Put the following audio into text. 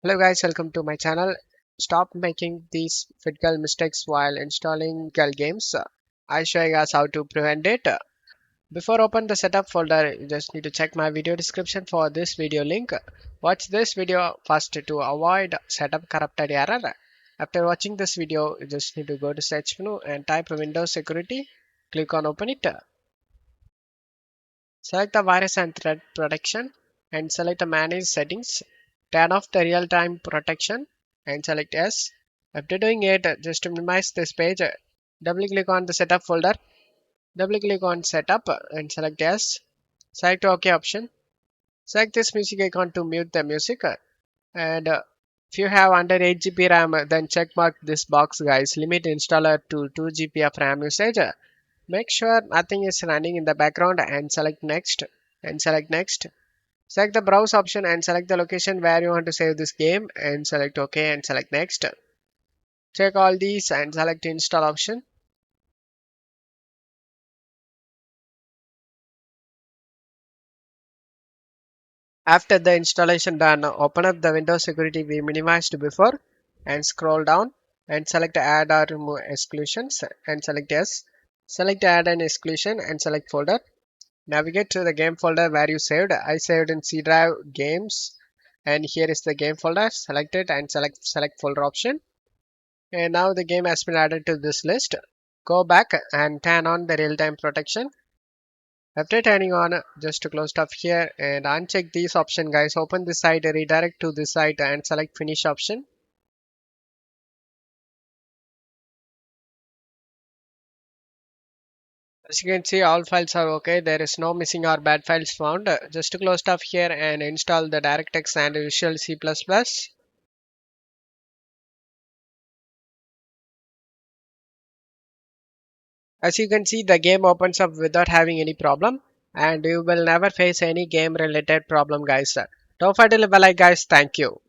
Hello guys, welcome to my channel. Stop making these FitGirl mistakes while installing girl games. I show you guys how to prevent it. Before open the setup folder, you just need to check my video description for this video link. Watch this video first to avoid setup corrupted error. After watching this video, you just need to go to search menu and type Windows Security. Click on open it. Select the virus and threat protection and select the manage settings. Turn off the real-time protection and select yes. After doing it, just to minimize this page, double click on the setup folder. Double click on setup and select yes. Select OK option. Select this music icon to mute the music. And if you have under 8 GB RAM, then check mark this box, guys. Limit installer to 2 GB of RAM usage. Make sure nothing is running in the background and select next and select next. Select the browse option and select the location where you want to save this game and select OK and select next. Check all these and select install option. After the installation done, open up the Windows security we minimized before and scroll down and select add or remove exclusions and select yes. Select add an exclusion and select folder. Navigate to the game folder where you saved. I saved in C drive games and here is the game folder. Select it and select folder option. And now the game has been added to this list. Go back and turn on the real-time protection. After turning on, just to close stuff here and uncheck these option, guys. Open this site, redirect to this site and select finish option. As you can see, all files are okay. There is no missing or bad files found. Just to close stuff here and install the DirectX and Visual C++. As you can see, the game opens up without having any problem and you will never face any game related problem, guys. Don't forget to leave a like, guys. Thank you.